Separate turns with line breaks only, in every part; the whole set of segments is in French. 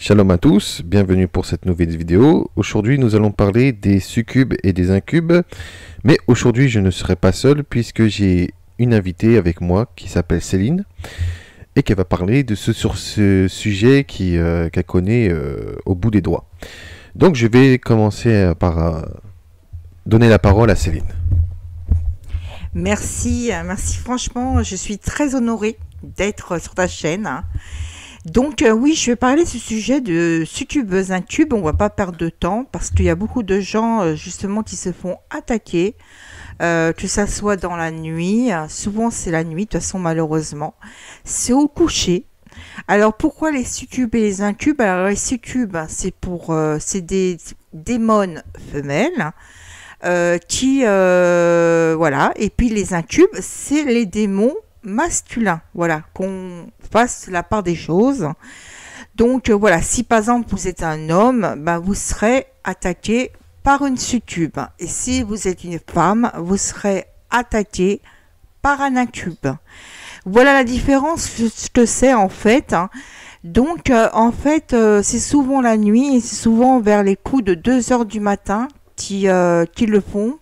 Shalom à tous, bienvenue pour cette nouvelle vidéo. Aujourd'hui nous allons parler des succubes et des incubes. Mais aujourd'hui je ne serai pas seul puisque j'ai une invitée avec moi qui s'appelle Céline. Et qui va parler sur ce sujet qu'elle connaît au bout des doigts. Donc je vais commencer par donner la parole à Céline.
Merci franchement, je suis très honorée d'être sur ta chaîne. Donc oui, je vais parler de ce sujet de succubes, incubes. On va pas perdre de temps parce qu'il y a beaucoup de gens justement qui se font attaquer, que ça soit dans la nuit. Souvent c'est la nuit, de toute façon malheureusement. C'est au coucher. Alors pourquoi les succubes et les incubes? Alors les succubes, c'est des démons femelles. Voilà, et puis les incubes, c'est les démons masculins, voilà, qu'on fasse la part des choses. Donc voilà, si par exemple vous êtes un homme, ben, vous serez attaqué par une succube, et si vous êtes une femme, vous serez attaqué par un incube. Voilà la différence que c'est en fait. Donc en fait, c'est souvent la nuit, et c'est souvent vers les coups de 2 heures du matin qui le font.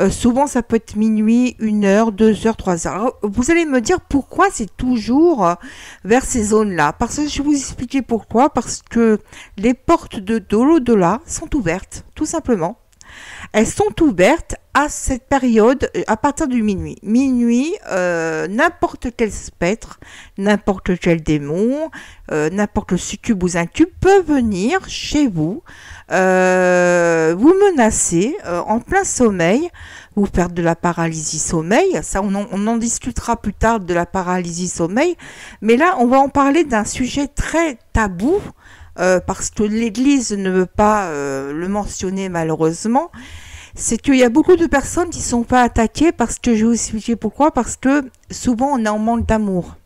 Souvent ça peut être minuit, 1 heure, 2 heures, 3 heures. Alors, vous allez me dire pourquoi c'est toujours vers ces zones-là. Parce que je vais vous expliquer pourquoi. Parce que les portes de l'au-delà sont ouvertes, tout simplement. Elles sont ouvertes à cette période, à partir du minuit. Minuit, n'importe quel spectre, n'importe quel démon, n'importe quel succube ou incube peut venir chez vous, vous menacer en plein sommeil, vous faire de la paralysie sommeil. Ça, on en discutera plus tard de la paralysie sommeil. Mais là, on va en parler d'un sujet très tabou, parce que l'Église ne veut pas le mentionner malheureusement. C'est qu'il y a beaucoup de personnes qui ne sont pas attaquées parce que je vais vous expliquer pourquoi. Parce que souvent on est en manque d'amour.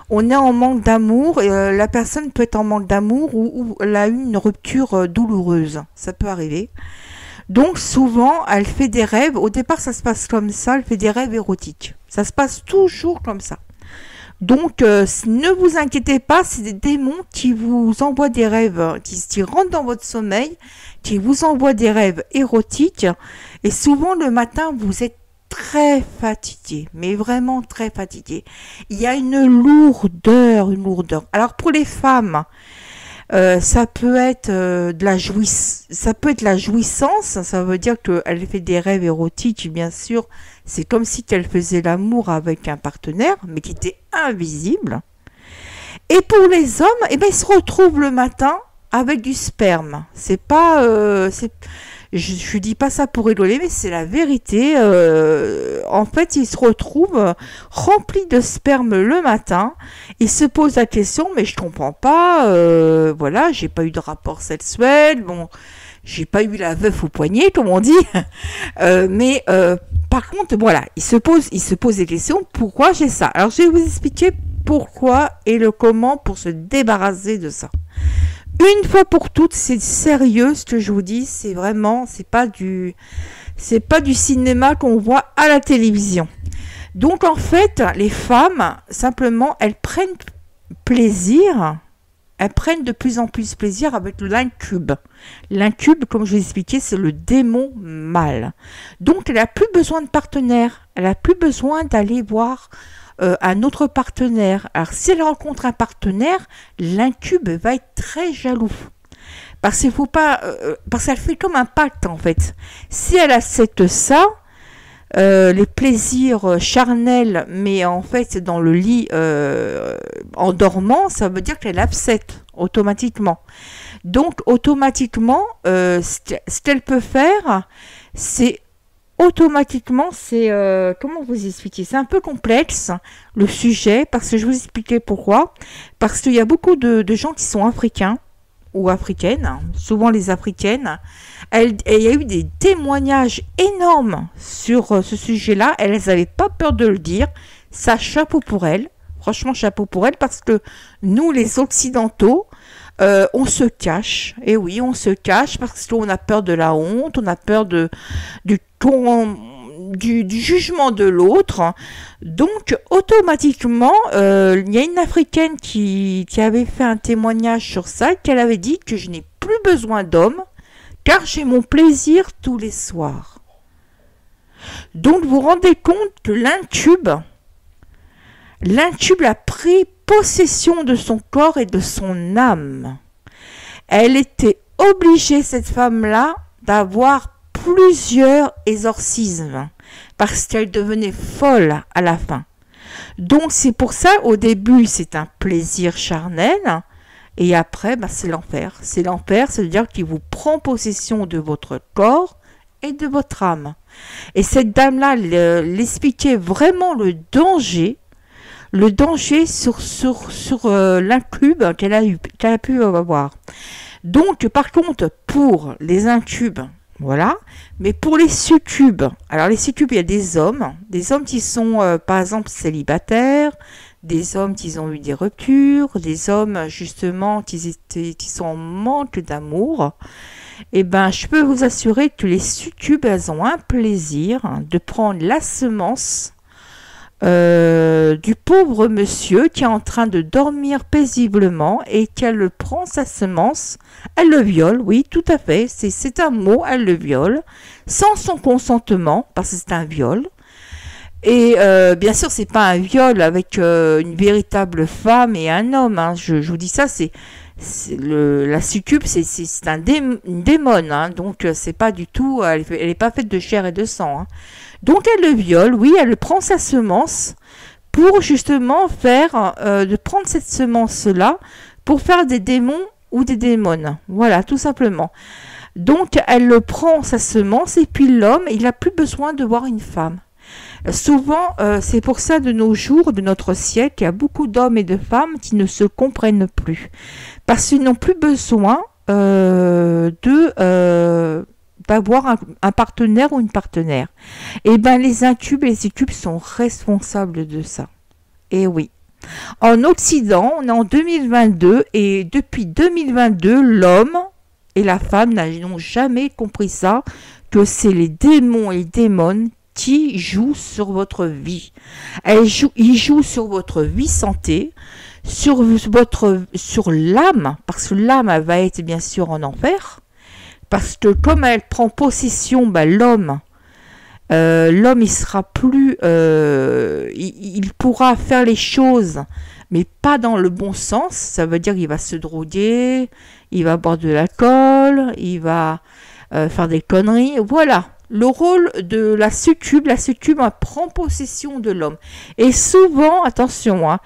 On est en manque d'amour et la personne peut être en manque d'amour ou elle a eu une rupture douloureuse. Ça peut arriver. Donc souvent elle fait des rêves. Au départ ça se passe comme ça, elle fait des rêves érotiques. Ça se passe toujours comme ça. Donc, ne vous inquiétez pas, c'est des démons qui vous envoient des rêves, qui rentrent dans votre sommeil, qui vous envoient des rêves érotiques. Et souvent, le matin, vous êtes très fatigué, mais vraiment très fatigué. Il y a une lourdeur. Alors, pour les femmes, ça peut être la jouissance, ça veut dire qu'elle fait des rêves érotiques, bien sûr. C'est comme si elle faisait l'amour avec un partenaire, mais qui était invisible. Et pour les hommes, eh ben, ils se retrouvent le matin avec du sperme. C'est pas, je dis pas ça pour rigoler, mais c'est la vérité. En fait, ils se retrouvent remplis de sperme le matin. Ils se posent la question, mais je comprends pas. Voilà, j'ai pas eu de rapport sexuel. Bon, j'ai pas eu la veuf au poignet, comme on dit. Mais par contre, voilà, ils se posent des questions. Pourquoi j'ai ça? Alors, je vais vous expliquer pourquoi et le comment pour se débarrasser de ça. Une fois pour toutes, c'est sérieux ce que je vous dis. C'est vraiment, c'est pas du cinéma qu'on voit à la télévision. Donc en fait, les femmes, simplement, elles prennent plaisir. Elles prennent de plus en plus plaisir avec l'incube. L'incube, comme je vous ai expliqué, c'est le démon mâle. Donc, elle n'a plus besoin de partenaire. Elle n'a plus besoin d'aller voir un autre partenaire. Alors, si elle rencontre un partenaire, l'incube va être très jaloux. Parce qu'elle fait comme un pacte, en fait. Si elle accepte ça, les plaisirs charnels, mais en fait dans le lit en dormant, ça veut dire qu'elle accepte automatiquement. Donc automatiquement, ce qu'elle peut faire, c'est automatiquement, comment vous expliquer? C'est un peu complexe le sujet, parce que je vais vous expliquer pourquoi. Parce qu'il y a beaucoup de gens qui sont africains ou africaines, souvent les africaines. Il y a eu des témoignages énormes sur ce sujet-là. Elles n'avaient pas peur de le dire. Ça, chapeau pour elles. Franchement, chapeau pour elles, parce que nous, les Occidentaux, on se cache. Et oui, on se cache parce qu'on a peur de la honte, on a peur du jugement de l'autre. Donc, automatiquement, il y a une Africaine qui avait fait un témoignage sur ça, qu'elle avait dit que je n'ai plus besoin d'hommes, car j'ai mon plaisir tous les soirs. Donc, vous vous rendez compte que l'incube a pris possession de son corps et de son âme. Elle était obligée, cette femme-là, d'avoir plusieurs exorcismes parce qu'elle devenait folle à la fin. Donc c'est pour ça, au début, c'est un plaisir charnel et après, c'est l'enfer. C'est l'enfer, c'est-à-dire qu'il vous prend possession de votre corps et de votre âme. Et cette dame-là, elle expliquait vraiment le danger sur l'incube qu'elle a pu avoir. Donc, par contre, pour les incubes, voilà, mais pour les succubes, alors les succubes, il y a des hommes qui sont, par exemple, célibataires, des hommes qui ont eu des ruptures, des hommes, justement, qui sont en manque d'amour. Eh bien, je peux vous assurer que les succubes, elles ont un plaisir de prendre la semence du pauvre monsieur qui est en train de dormir paisiblement et qu'elle prend sa semence, elle le viole, oui, tout à fait, c'est un mot, elle le viole, sans son consentement, parce que c'est un viol. Et bien sûr, c'est pas un viol avec une véritable femme et un homme, hein. Je vous dis ça, la succube, c'est une démone, hein. Donc c'est pas du tout, elle est pas faite de chair et de sang, hein. Donc elle le viole, oui, elle prend sa semence pour justement de prendre cette semence-là pour faire des démons ou des démones. Voilà, tout simplement. Donc elle prend sa semence et puis l'homme, il n'a plus besoin de voir une femme. Souvent, c'est pour ça de nos jours, de notre siècle, il y a beaucoup d'hommes et de femmes qui ne se comprennent plus. Parce qu'ils n'ont plus besoin d'avoir un partenaire ou une partenaire. Et bien les incubes et les succubes sont responsables de ça. Et oui. En Occident, on est en 2022 et depuis 2022, l'homme et la femme n'ont jamais compris ça, que c'est les démons et les démones qui jouent sur votre vie. Ils jouent sur votre vie santé, sur l'âme, parce que l'âme elle va être bien sûr en enfer. Parce que comme elle prend possession, l'homme, il sera plus, il pourra faire les choses, mais pas dans le bon sens. Ça veut dire qu'il va se droguer, il va boire de l'alcool, il va faire des conneries. Voilà, le rôle de la succube prend possession de l'homme. Et souvent, attention, hein,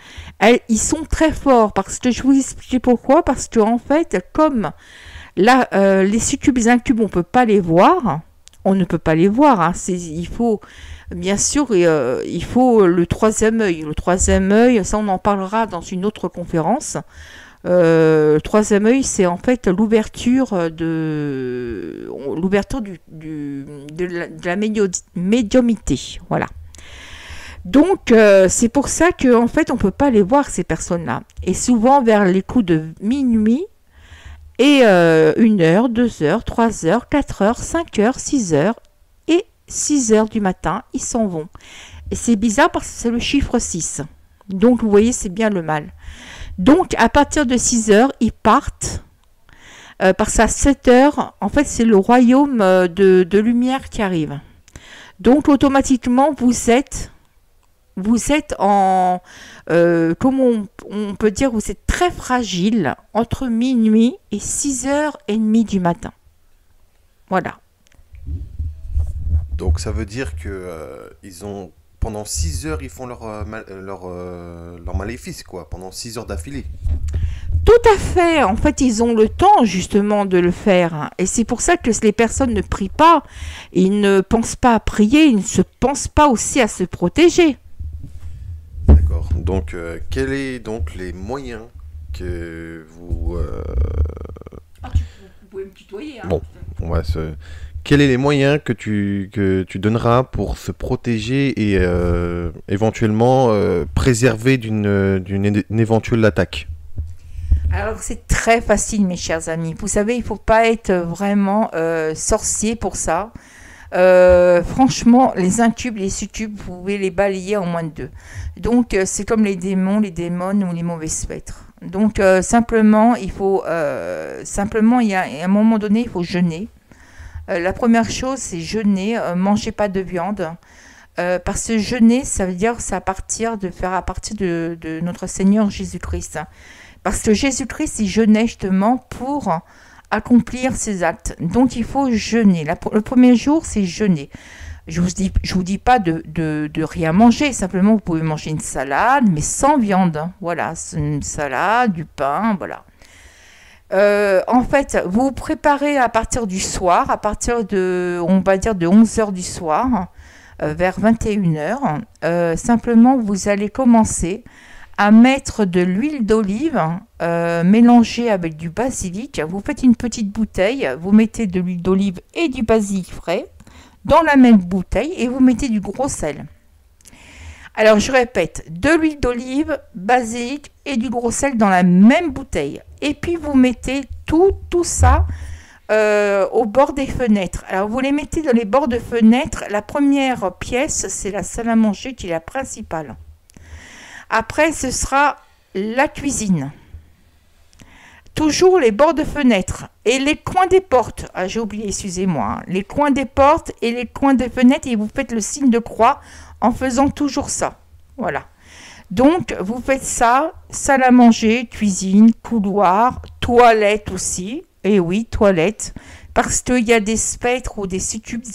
ils sont très forts, parce que je vous explique pourquoi. Parce que en fait, comme là, les succubes et les incubes, on ne peut pas les voir. On ne peut pas les voir. Hein. Il faut, bien sûr, il faut le troisième œil. Le troisième œil, ça, on en parlera dans une autre conférence. Le troisième œil, c'est en fait l'ouverture de la médiumnité. Voilà. Donc, c'est pour ça qu'en fait, on ne peut pas les voir, ces personnes-là. Et souvent, vers les coups de minuit, et 1h, 2h, 3h, 4h, 5h, 6h et 6h du matin, ils s'en vont. Et c'est bizarre parce que c'est le chiffre 6. Donc, vous voyez, c'est bien le mal. Donc, à partir de 6h, ils partent. Parce qu'à 7h, en fait, c'est le royaume de lumière qui arrive. Donc, automatiquement, vous êtes en... comment on peut dire, vous êtes très fragile entre minuit et 6h30 du matin. Voilà.
Donc ça veut dire que ils ont pendant 6 heures ils font leur maléfice quoi, pendant 6 heures d'affilée.
Tout à fait. En fait, ils ont le temps justement de le faire. Et c'est pour ça que les personnes ne prient pas. Ils ne pensent pas à prier. Ils ne se pensent pas aussi à se protéger.
D'accord. Donc, quels sont donc les moyens que vous...
Vous pouvez me tutoyer. Hein.
Bon, on va se... Quels sont les moyens que tu donneras pour se protéger et éventuellement préserver d'une éventuelle attaque?
Alors, c'est très facile, mes chers amis. Vous savez, il ne faut pas être vraiment sorcier pour ça. Franchement, les incubes, les succubes, vous pouvez les balayer en moins de 2. Donc, c'est comme les démons, les démones ou les mauvais spectres. Donc, simplement, il y a à un moment donné, il faut jeûner. La première chose, c'est jeûner, mangez pas de viande. Parce que jeûner, ça veut dire c'est faire à partir de notre Seigneur Jésus-Christ. Parce que Jésus-Christ, il jeûnait justement pour accomplir ses actes. Donc il faut jeûner. Le premier jour, c'est jeûner. Je vous dis pas de rien manger. Simplement, vous pouvez manger une salade, mais sans viande. Voilà, une salade, du pain, voilà. En fait, vous vous préparez à partir du soir, on va dire de 11h du soir, vers 21h. Simplement, vous allez commencer à mettre de l'huile d'olive mélangée avec du basilic. Vous faites une petite bouteille, vous mettez de l'huile d'olive et du basilic frais dans la même bouteille et vous mettez du gros sel. Alors je répète, de l'huile d'olive, basilic et du gros sel dans la même bouteille. Et puis vous mettez tout ça au bord des fenêtres. Alors vous les mettez dans les bords de fenêtres. La première pièce, c'est la salle à manger qui est la principale. Après, ce sera la cuisine. Toujours les bords de fenêtres et les coins des portes. Ah, j'ai oublié, excusez-moi. Hein. Les coins des portes et les coins des fenêtres et vous faites le signe de croix en faisant toujours ça. Voilà. Donc, vous faites ça, salle à manger, cuisine, couloir, toilette aussi. Et oui, toilette. Parce qu'il y a des spectres ou des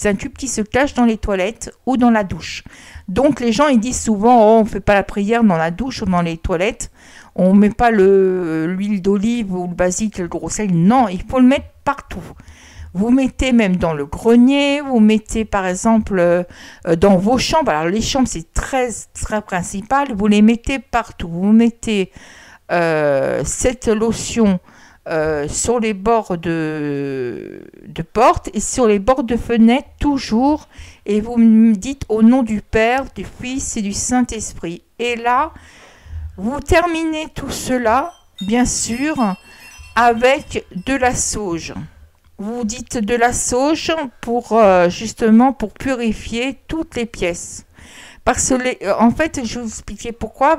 incubes qui se cachent dans les toilettes ou dans la douche. Donc, les gens, ils disent souvent, oh, on ne fait pas la prière dans la douche ou dans les toilettes. On ne met pas l'huile d'olive ou le basilic, le gros sel. Non, il faut le mettre partout. Vous mettez même dans le grenier, vous mettez par exemple dans vos chambres. Alors les chambres, c'est très, très principal. Vous les mettez partout. Vous mettez cette lotion sur les bords de porte et sur les bords de fenêtre toujours. Et vous me dites au nom du Père, du Fils et du Saint-Esprit. Et là, vous terminez tout cela, bien sûr, avec de la sauge. Vous dites de la sauge pour justement pour purifier toutes les pièces. Parce que en fait, je vais vous expliquer pourquoi.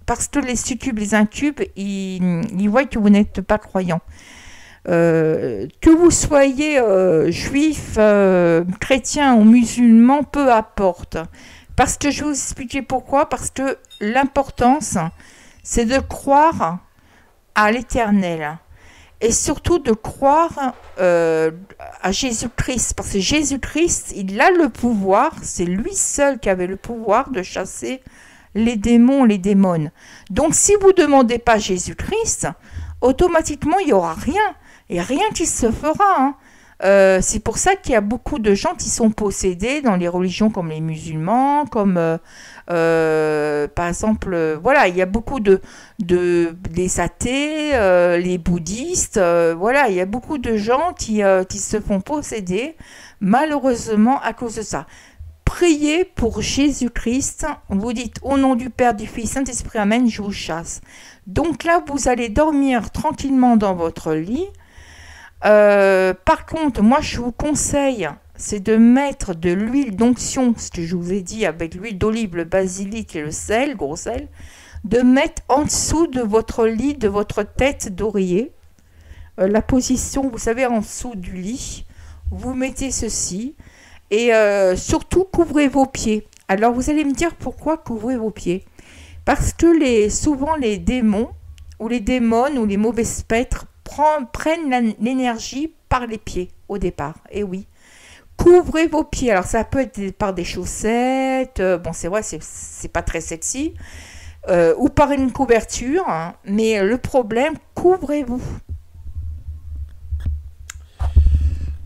Parce que les succubes, les incubes, ils voient que vous n'êtes pas croyant. Que vous soyez juif, chrétien ou musulman, peu importe. Parce que je vais vous expliquer pourquoi. Parce que l'importance, c'est de croire à l'Éternel. Et surtout de croire à Jésus-Christ. Parce que Jésus-Christ, il a le pouvoir, c'est lui seul qui avait le pouvoir de chasser les démons, les démons. Donc si vous ne demandez pas Jésus-Christ, automatiquement il n'y aura rien. Et rien qui se fera. Hein. C'est pour ça qu'il y a beaucoup de gens qui sont possédés dans les religions comme les musulmans, comme par exemple, voilà, il y a beaucoup des athées, les bouddhistes, voilà, il y a beaucoup de gens qui se font posséder, malheureusement, à cause de ça. Priez pour Jésus-Christ, vous dites au nom du Père, du Fils, Saint-Esprit, Amen, je vous chasse. Donc là, vous allez dormir tranquillement dans votre lit. Par contre, moi je vous conseille, c'est de mettre de l'huile d'onction, ce que je vous ai dit avec l'huile d'olive, le basilic et le sel, gros sel, de mettre en dessous de votre lit, de votre tête d'oreiller, la position, vous savez, en dessous du lit, vous mettez ceci et surtout couvrez vos pieds. Alors vous allez me dire pourquoi couvrez vos pieds? Parce que souvent les démons ou les démons ou les mauvais spectres prennent l'énergie par les pieds au départ. Et oui, couvrez vos pieds. Alors ça peut être par des chaussettes, bon c'est vrai, c'est pas très sexy, ou par une couverture, hein, mais le problème, couvrez-vous.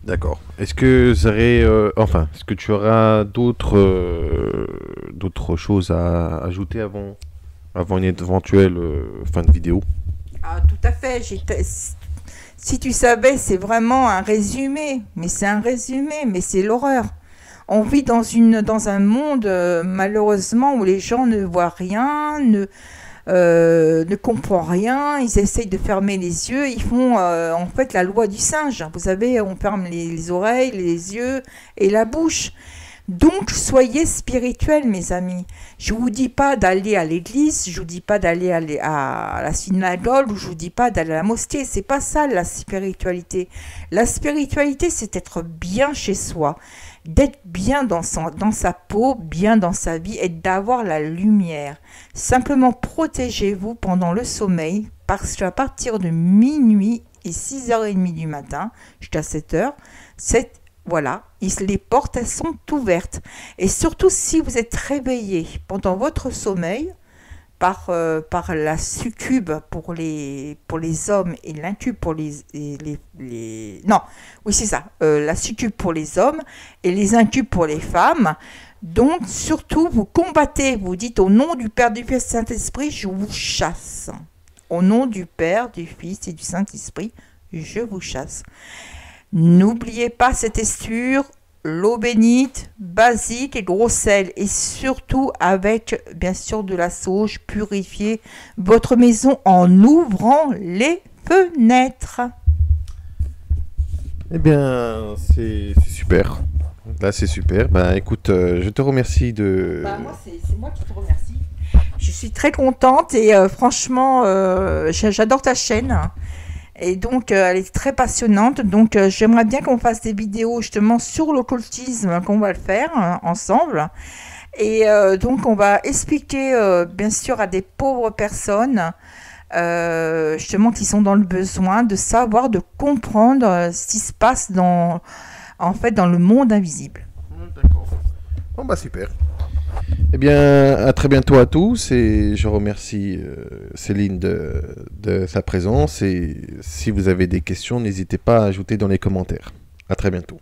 D'accord. Est-ce que tu auras d'autres choses à ajouter avant une éventuelle fin de vidéo?
Ah, tout à fait. Si tu savais, c'est vraiment un résumé. Mais c'est un résumé, mais c'est l'horreur. On vit dans un monde, malheureusement, où les gens ne voient rien. ne comprend rien, ils essayent de fermer les yeux, ils font en fait la loi du singe. Vous savez, on ferme les oreilles, les yeux et la bouche. Donc, soyez spirituels, mes amis. Je vous dis pas d'aller à l'église, je vous dis pas d'aller à la synagogue, ou je vous dis pas d'aller à la mosquée. C'est pas ça la spiritualité. La spiritualité, c'est être bien chez soi, d'être bien dans sa peau, bien dans sa vie et d'avoir la lumière. Simplement protégez-vous pendant le sommeil, parce qu'à partir de minuit et 6h30 du matin, jusqu'à 7h, voilà, les portes, elles sont ouvertes. Et surtout, si vous êtes réveillé pendant votre sommeil par la succube pour les hommes et l'incube pour Non, oui, c'est ça. La succube pour les hommes et les incubes pour les femmes. Donc, surtout, vous combattez. Vous dites, au nom du Père, du Fils et du Saint-Esprit, je vous chasse. Au nom du Père, du Fils et du Saint-Esprit, je vous chasse. N'oubliez pas cette esture, l'eau bénite, basique et gros sel. Et surtout avec, bien sûr, de la sauge, purifiez votre maison en ouvrant les fenêtres.
Eh bien, c'est super. Là, c'est super. Bah, écoute, je te remercie de...
Bah, moi, c'est moi qui te remercie. Je suis très contente et franchement, j'adore ta chaîne. Et donc, elle est très passionnante. Donc, j'aimerais bien qu'on fasse des vidéos justement sur l'occultisme, qu'on va le faire ensemble. Et donc, on va expliquer, bien sûr, à des pauvres personnes, justement, qui sont dans le besoin de savoir, de comprendre ce qui se passe en fait, dans le monde invisible.
D'accord. Bon, bah, super. Eh bien, à très bientôt à tous et je remercie Céline de sa présence et si vous avez des questions, n'hésitez pas à ajouter dans les commentaires. À très bientôt.